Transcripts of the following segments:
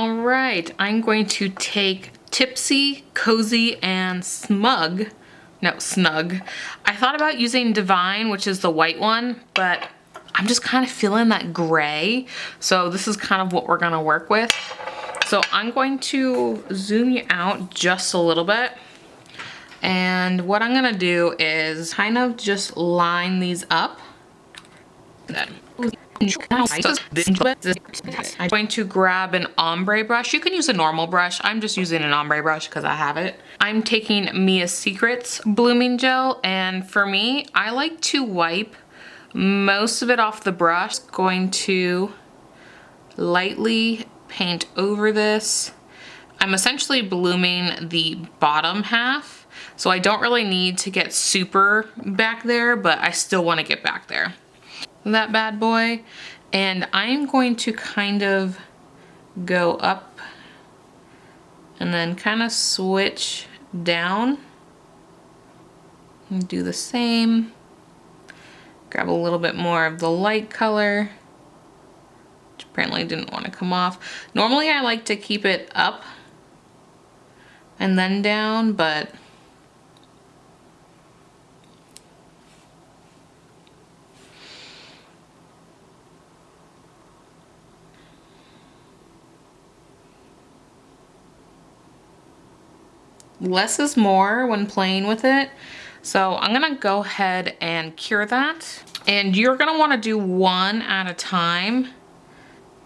All right, I'm going to take Tipsy, Cozy, and Snug. I thought about using Divine, which is the white one, but I'm just kind of feeling that gray. So this is kind of what we're gonna work with. So I'm going to zoom you out just a little bit. And what I'm gonna do is kind of just line these up. I'm going to grab an ombre brush. You can use a normal brush. I'm just using an ombre brush because I have it. I'm taking Mia's Secrets blooming gel, and for me, I like to wipe most of it off the brush. Going to lightly paint over this. I'm essentially blooming the bottom half, so I don't really need to get super back there, but I still want to get back there. That bad boy. And I'm going to kind of go up and then kind of switch down and do the same. Grab a little bit more of the light color, which apparently didn't want to come off. Normally I like to keep it up and then down, but less is more when playing with it. So I'm gonna go ahead and cure that. And you're gonna wanna do one at a time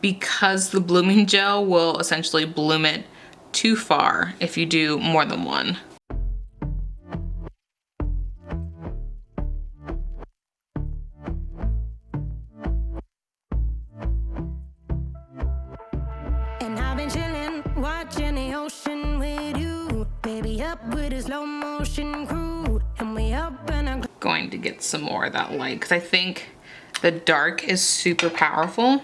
because the blooming gel will essentially bloom it too far if you do more than one. And I've been chilling, watching the ocean with you. Baby up with a slow motion crew. And we up and I'm going to get some more of that light because I think the dark is super powerful.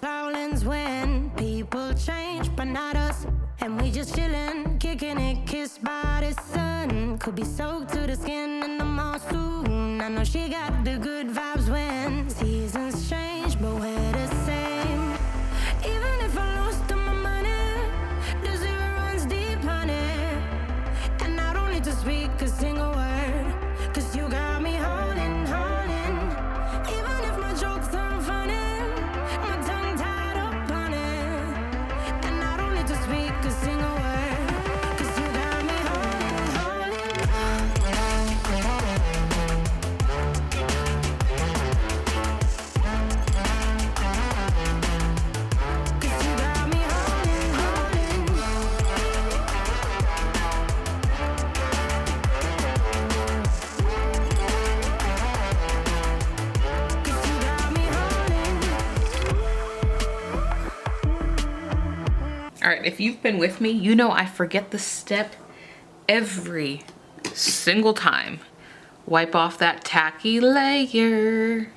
Growlings when people change, but not us. And we just chillin', kicking it, kissed by the sun. Could be soaked to the skin in the mall soon. I know she got the good vibes when seasons change, but we're the same. Even if I lost all my money, the zero runs deep, honey. And I don't need to speak a single word, cause you got me holding, holding. Even if my jokes aren't funny, my tongue tied up on it. And I don't need to speak a single word, cause you got me holding, holding. Cause you got me holding, holding. Cause you got me holding. All right, if you've been with me, you know I forget this step every single time. Wipe off that tacky layer.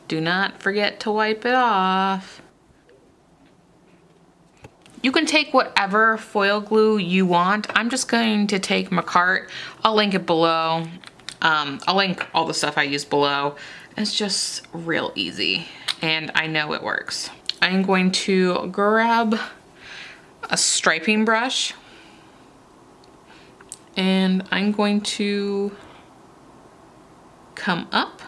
Do not forget to wipe it off. You can take whatever foil glue you want. I'm just going to take Macart. I'll link it below. I'll link all the stuff I use below. It's just real easy, and I know it works. I'm going to grab a striping brush, and I'm going to come up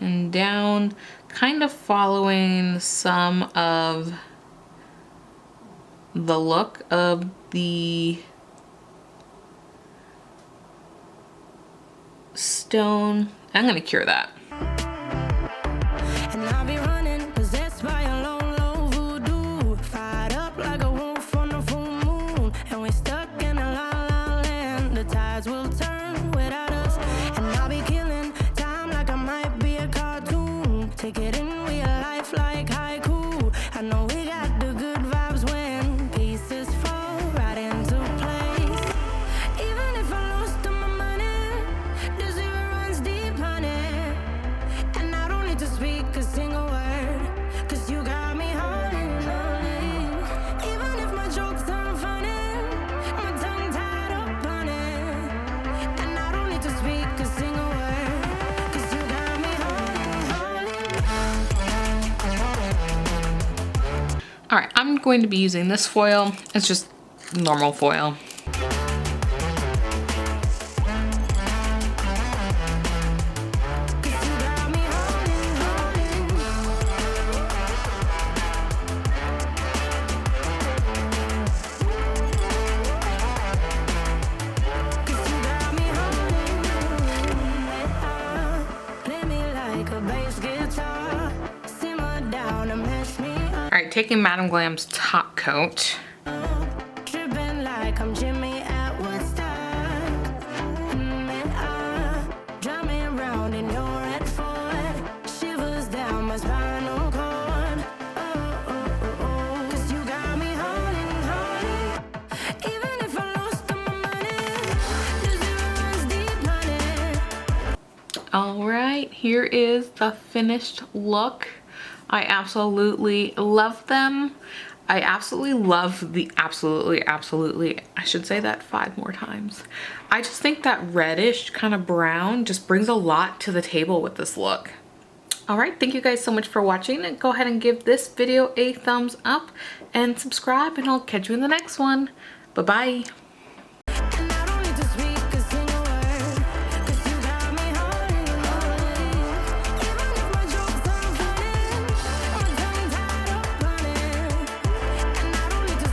and down, kind of following some of the look of the stone. I'm gonna cure that. And I'll be running, possessed by a low, low voodoo. Fired up like a wolf on a full moon. And we're stuck in a la la land. The tides will turn without us. And I'll be killing time like I might be a cartoon. Take it in real life like haiku. I know we got the good vibes when pieces fall right into place. Even if I lost all my money, the zero runs deep, honey. And I don't need to speak a single word, cause you got me holding, holding. Even if my jokes aren't funny, my tongue tied up on it. And I don't need to speak a single word, cause you got me holding, holding. All right, I'm going to be using this foil. It's just normal foil. All right, taking Madam Glam's top coat. Dripping like I'm Jimmy at Woodstock. Drive me around in your red Ford. Shivers down my spinal cord. Oh. 'Cause you got me holding. Even if I lost all my money, the zero runs deep, honey. All right, here is the finished look. I absolutely love them. I absolutely love the absolutely, I should say that 5 more times. I just think that reddish kind of brown just brings a lot to the table with this look. All right, thank you guys so much for watching, and go ahead and give this video a thumbs up and subscribe, and I'll catch you in the next one. Bye-bye.